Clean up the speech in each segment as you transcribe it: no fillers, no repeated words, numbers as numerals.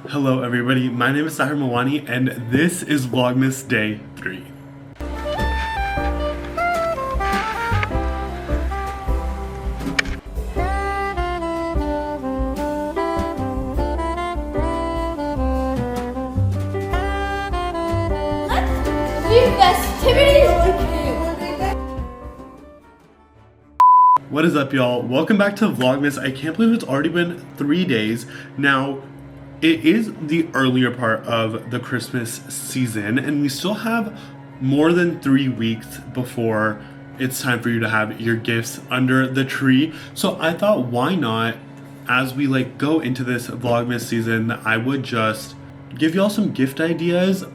Hello everybody, my name is Sahir Mawani and this is Vlogmas Day 3. Let's do festivities. What is up y'all? Welcome back to Vlogmas. I can't believe it's already been 3 days. Now, it is the earlier part of the Christmas season and we still have more than 3 weeks before it's time for you to have your gifts under the tree. So I thought, why not, as we go into this Vlogmas season, I would just give y'all some gift ideas.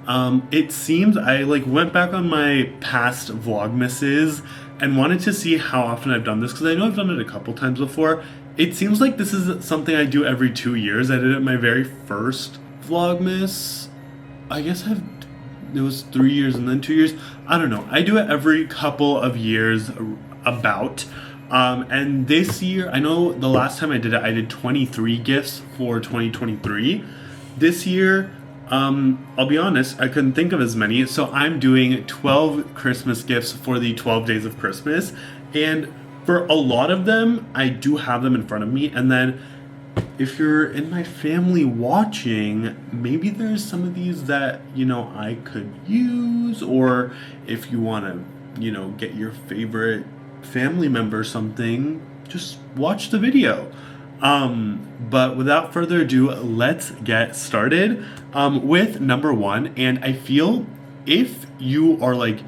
It seems I went back on my past Vlogmases and wanted to see how often I've done this because I know I've done it a couple times before. It seems like this is something I do every 2 years. I did it my very first Vlogmas. I guess it was 3 years and then 2 years. I don't know. I do it every couple of years about. And this year, I know the last time I did it, I did 23 gifts for 2023. This year, I'll be honest, I couldn't think of as many, so I'm doing 12 Christmas gifts for the 12 days of Christmas, and for a lot of them, I do have them in front of me, and then if you're in my family watching, maybe there's some of these that, I could use, or if you want to, get your favorite family member something, just watch the video. But without further ado, let's get started with number one. And I feel if you are late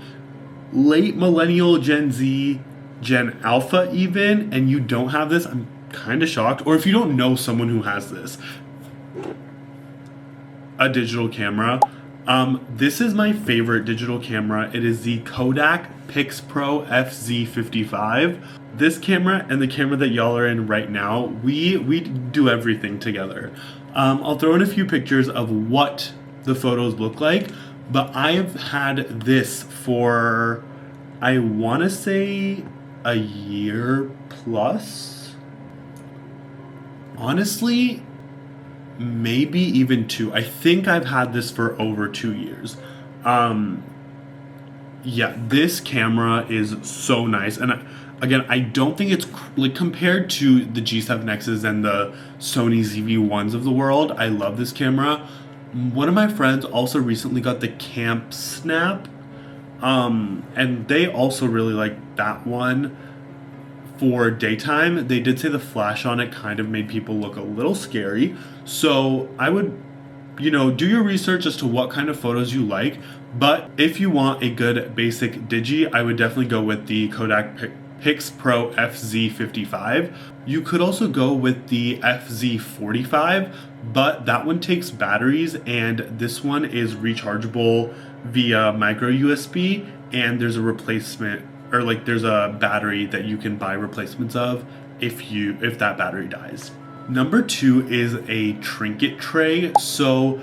millennial, Gen Z, Gen Alpha even, and you don't have this, I'm kind of shocked. Or if you don't know someone who has this, a digital camera. This is my favorite digital camera. It is the Kodak PixPro FZ55. This camera and the camera that y'all are in right now, we do everything together. I'll throw in a few pictures of what the photos look like, but I've had this for, I want to say, a year plus. Honestly, maybe even 2. I think I've had this for over 2 years. Yeah, this camera is so nice. And again, I don't think it's compared to the G7Xs and the Sony ZV-1s of the world. I love this camera. One of my friends also recently got the Camp Snap. And they also really like that one. For daytime, they did say the flash on it kind of made people look a little scary. So I would, do your research as to what kind of photos you like. But if you want a good basic digi, I would definitely go with the Kodak PixPro FZ55. You could also go with the FZ45, but that one takes batteries and this one is rechargeable via micro USB, and there's a replacement, or there's a battery that you can buy replacements of if that battery dies. Number 2 is a trinket tray. So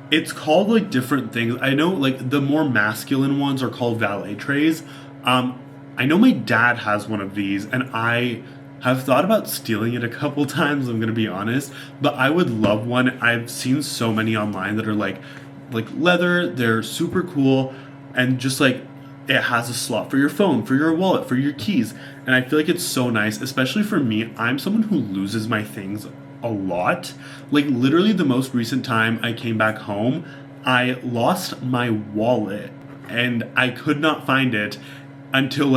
it's called different things. I know the more masculine ones are called valet trays. I know my dad has one of these and I have thought about stealing it a couple times, I'm gonna be honest, but I would love one. I've seen so many online that are like leather, they're super cool, and just it has a slot for your phone, for your wallet, for your keys. And I feel like it's so nice, especially for me. I'm someone who loses my things a lot. Literally the most recent time I came back home, I lost my wallet and I could not find it until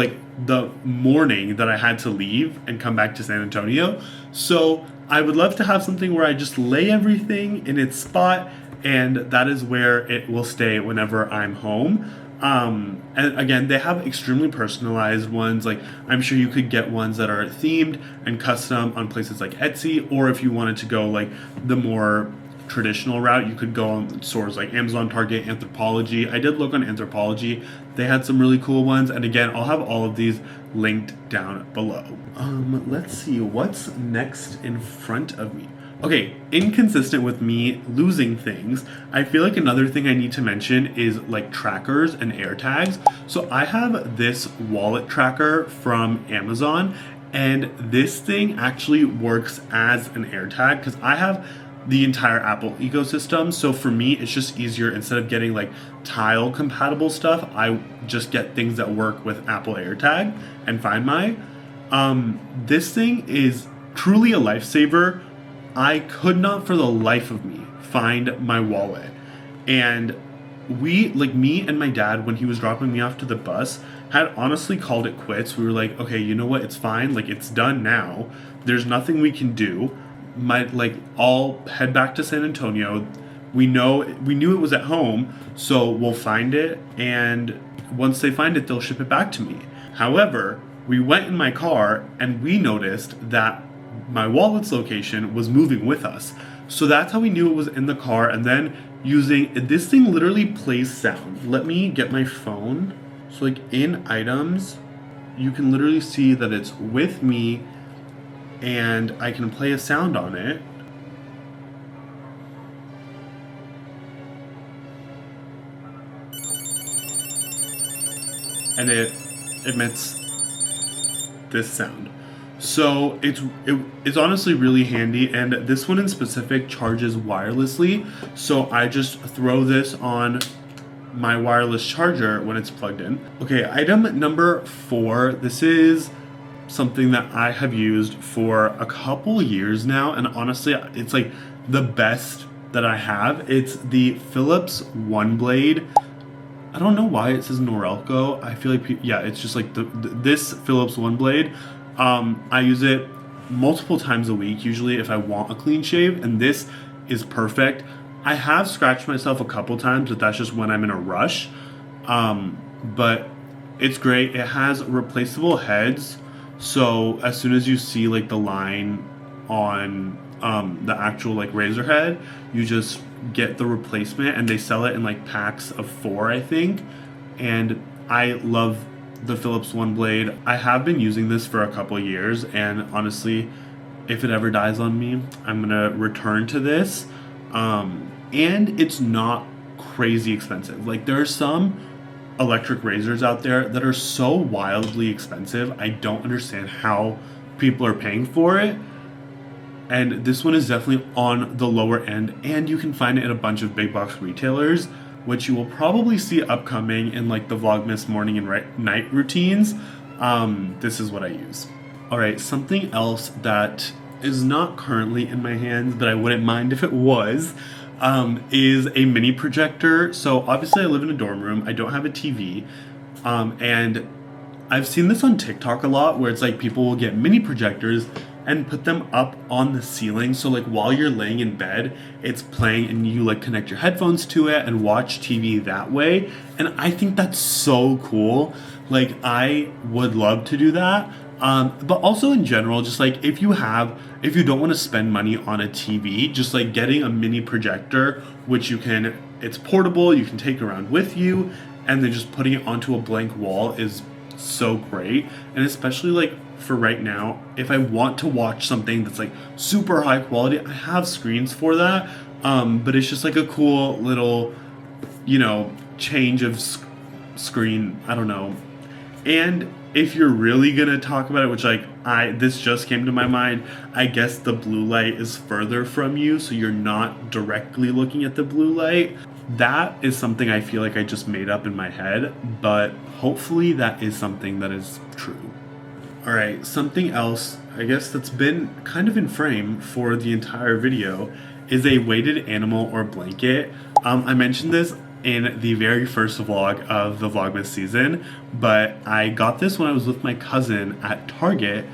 the morning that I had to leave and come back to San Antonio. So I would love to have something where I just lay everything in its spot and that is where it will stay whenever I'm home. And again, they have extremely personalized ones. I'm sure you could get ones that are themed and custom on places like Etsy, or if you wanted to go the more traditional route, you could go on stores like Amazon, Target, Anthropologie. I did look on Anthropologie. They had some really cool ones, and again, I'll have all of these linked down below. Let's see what's next in front of me. Okay, inconsistent with me losing things, I feel like another thing I need to mention is trackers and AirTags. So I have this wallet tracker from Amazon, and this thing actually works as an AirTag because I have the entire Apple ecosystem. So for me, it's just easier. Instead of getting like Tile compatible stuff, I just get things that work with Apple AirTag and Find My. This thing is truly a lifesaver. I could not for the life of me find my wallet. And me and my dad, when he was dropping me off to the bus, had honestly called it quits. We were like, okay, you know what? It's fine. Like, it's done now. There's nothing we can do. I'll head back to San Antonio. We knew it was at home, so we'll find it. And once they find it, they'll ship it back to me. However, we went in my car and we noticed that my wallet's location was moving with us. So that's how we knew it was in the car. And then using this thing literally plays sound. Let me get my phone. So like in items, you can literally see that it's with me and I can play a sound on it. And it emits this sound. So it's honestly really handy, and this one in specific charges wirelessly. So I just throw this on my wireless charger when it's plugged in. Okay, item number 4. This is something that I have used for a couple years now, and honestly, it's like the best that I have. It's the Philips One Blade. I don't know why it says Norelco. I feel like, it's just like this Philips One Blade. I use it multiple times a week, usually if I want a clean shave, and this is perfect. I have scratched myself a couple times, but that's just when I'm in a rush. But it's great. It has replaceable heads, so as soon as you see like the line on the actual like razor head, you just get the replacement, and they sell it in like packs of 4, I think. And I love the Philips One Blade. I have been using this for a couple years, and honestly, if it ever dies on me, I'm gonna return to this. And it's not crazy expensive. Like, there are some electric razors out there that are so wildly expensive. I don't understand how people are paying for it. And this one is definitely on the lower end, and you can find it at a bunch of big box retailers, which you will probably see upcoming in like the Vlogmas morning and night routines. This is what I use. All right, something else that is not currently in my hands, but I wouldn't mind if it was, is a mini projector. So obviously I live in a dorm room. I don't have a TV. And I've seen this on TikTok a lot, where it's like people will get mini projectors and put them up on the ceiling. So like while you're laying in bed, it's playing, and you like connect your headphones to it and watch TV that way. And I think that's so cool. Like, I would love to do that. But also in general, just like if you don't want to spend money on a TV, just like getting a mini projector, which it's portable, you can take around with you, and then just putting it onto a blank wall is so great. And especially like for right now, if I want to watch something that's like super high quality, I have screens for that. But it's just like a cool little, change of screen. I don't know. And if you're really gonna talk about it, which this just came to my mind, I guess the blue light is further from you, so you're not directly looking at the blue light. That is something I feel like I just made up in my head, but hopefully that is something that is true. All right, something else, I guess, that's been kind of in frame for the entire video is a weighted animal or blanket. I mentioned this in the very first vlog of the Vlogmas season, but I got this when I was with my cousin at Target.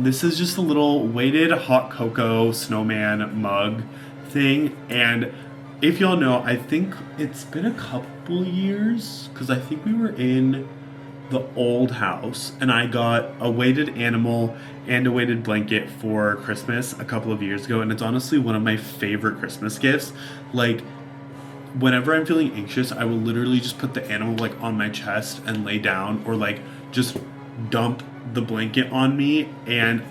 This is just a little weighted hot cocoa snowman mug thing, and if y'all know, I think it's been a couple years, because I think we were in the old house, and I got a weighted animal and a weighted blanket for Christmas a couple of years ago, and it's honestly one of my favorite Christmas gifts. Like, whenever I'm feeling anxious, I will literally just put the animal like on my chest and lay down, or like just dump the blanket on me, and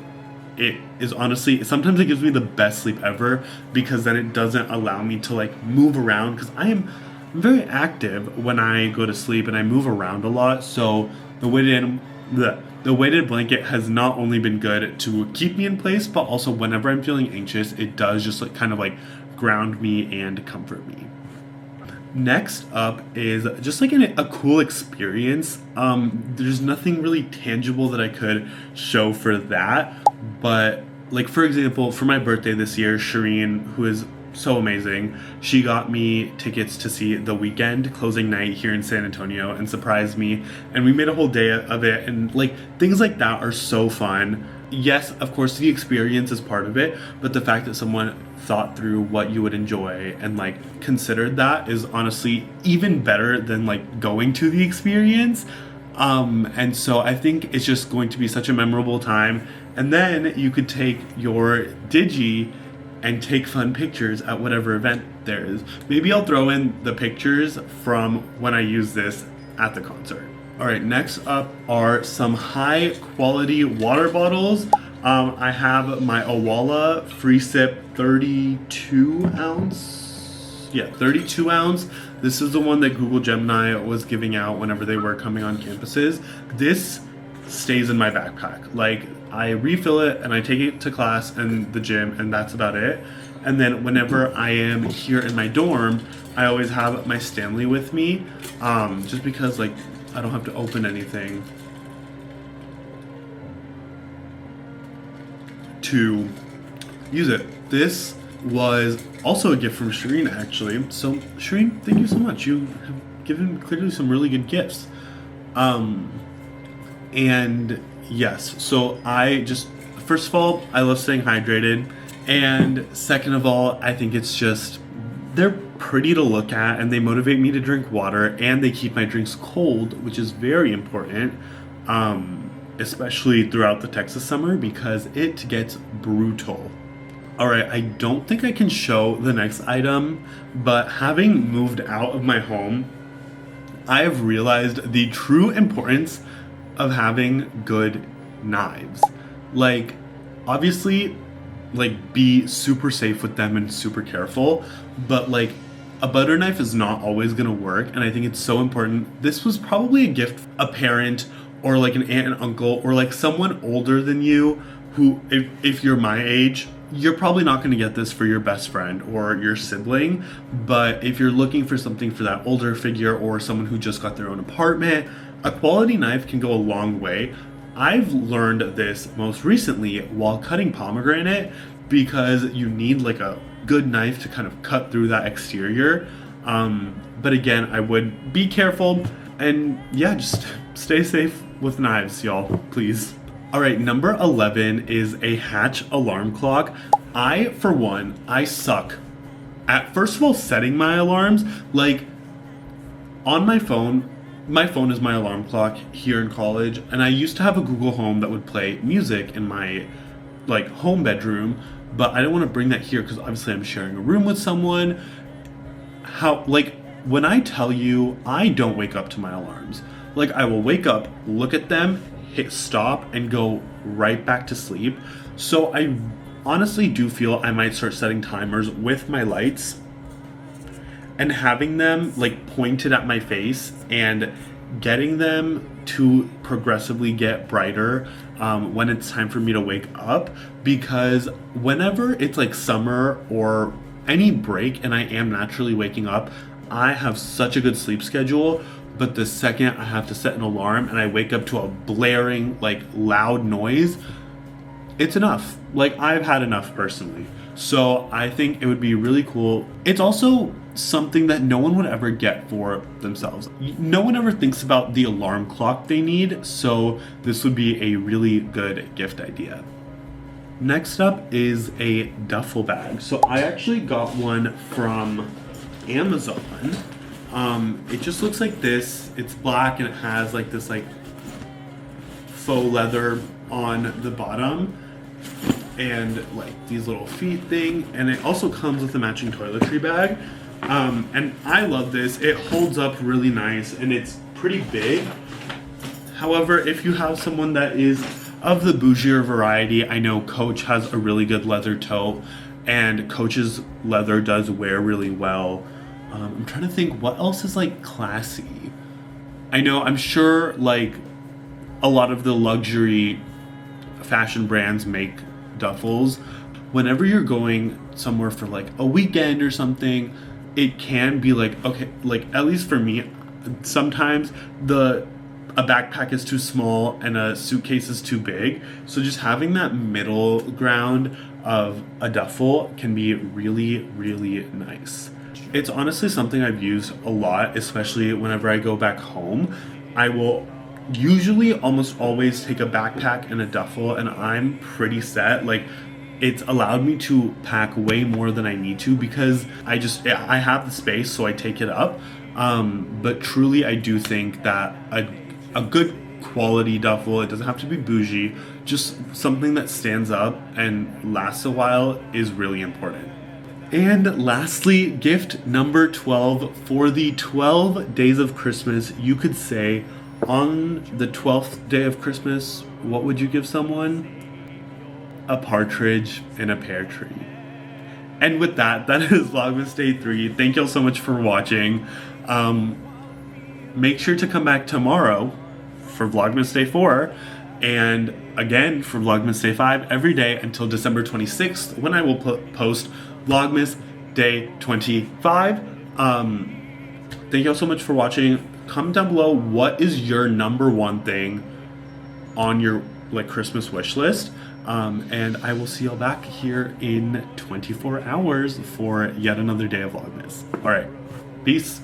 it is honestly, sometimes it gives me the best sleep ever, because then it doesn't allow me to like move around, because I'm very active when I go to sleep and I move around a lot. So the The weighted blanket has not only been good to keep me in place, but also whenever I'm feeling anxious, it does just like kind of like ground me and comfort me. Next up is just like a cool experience. There's nothing really tangible that I could show for that, but like for example, for my birthday this year, Shireen, who is so amazing, she got me tickets to see The Weeknd closing night here in San Antonio and surprised me, and we made a whole day of it, and like things like that are so fun. Yes, of course the experience is part of it, but the fact that someone thought through what you would enjoy and like considered that is honestly even better than like going to the experience. And so I think it's just going to be such a memorable time, and then you could take your Digi and take fun pictures at whatever event there is. Maybe I'll throw in the pictures from when I use this at the concert. All right, next up are some high quality water bottles. I have my Awala Free Sip 32 ounce. Yeah, 32 ounce. This is the one that Google Gemini was giving out whenever they were coming on campuses. This stays in my backpack. Like, I refill it and I take it to class and the gym, and that's about it. And then whenever I am here in my dorm, I always have my Stanley with me, just because like I don't have to open anything to use it. This was also a gift from Shireen, actually. So Shireen, thank you so much. You have given clearly some really good gifts. And yes, so I just, first of all, I love staying hydrated. And second of all, I think it's just, they're pretty to look at and they motivate me to drink water, and they keep my drinks cold, which is very important, especially throughout the Texas summer because it gets brutal. All right, I don't think I can show the next item, but having moved out of my home, I have realized the true importance of having good knives. Like, obviously, like, be super safe with them and super careful, but like a butter knife is not always gonna work, and I think it's so important. This was probably a gift a parent or like an aunt and uncle or like someone older than you who, if you're my age, you're probably not going to get this for your best friend or your sibling, but if you're looking for something for that older figure or someone who just got their own apartment, a quality knife can go a long way. I've learned this most recently while cutting pomegranate, because you need like a good knife to kind of cut through that exterior. But again, I would be careful, and yeah, just stay safe with knives, y'all, please. All right, number 11 is a Hatch alarm clock. For one, I suck at, first of all, setting my alarms. Like, on my phone is my alarm clock here in college, and I used to have a Google Home that would play music in my like home bedroom, but I don't want to bring that here because obviously I'm sharing a room with someone. When I tell you, I don't wake up to my alarms. Like, I will wake up, look at them, hit stop, and go right back to sleep. So I honestly do feel I might start setting timers with my lights and having them like pointed at my face and getting them to progressively get brighter when it's time for me to wake up, because whenever it's like summer or any break and I am naturally waking up, I have such a good sleep schedule. But the second I have to set an alarm and I wake up to a blaring, like, loud noise, it's enough. Like, I've had enough personally. So I think it would be really cool. It's also something that no one would ever get for themselves. No one ever thinks about the alarm clock they need, so this would be a really good gift idea. Next up is a duffel bag. So I actually got one from Amazon. It just looks like this. It's black and it has like this like faux leather on the bottom and like these little feet thing, and it also comes with a matching toiletry bag. And I love this. It holds up really nice and it's pretty big. However, if you have someone that is of the bougier variety, I know Coach has a really good leather tote, and Coach's leather does wear really well. I'm trying to think what else is like classy. I'm sure like a lot of the luxury fashion brands make duffels. Whenever you're going somewhere for like a weekend or something, it can be like, okay, like at least for me, sometimes a backpack is too small and a suitcase is too big. So just having that middle ground of a duffel can be really, really nice. It's honestly something I've used a lot, especially whenever I go back home. I will usually almost always take a backpack and a duffel, and I'm pretty set. Like, it's allowed me to pack way more than I need to because I have the space, so I take it up. But truly, I do think that a good quality duffel, it doesn't have to be bougie, just something that stands up and lasts a while is really important. And lastly, gift number 12 for the 12 days of Christmas. You could say, on the 12th day of Christmas, what would you give someone? A partridge in a pear tree. And with that, that is Vlogmas Day 3. Thank you all so much for watching. Make sure to come back tomorrow for Vlogmas Day 4. And again, for Vlogmas Day 5 every day until December 26th, when I will post Vlogmas Day 25. Thank you all so much for watching. Comment down below, what is your number one thing on your like Christmas wish list? And I will see y'all back here in 24 hours for yet another day of Vlogmas. All right, peace.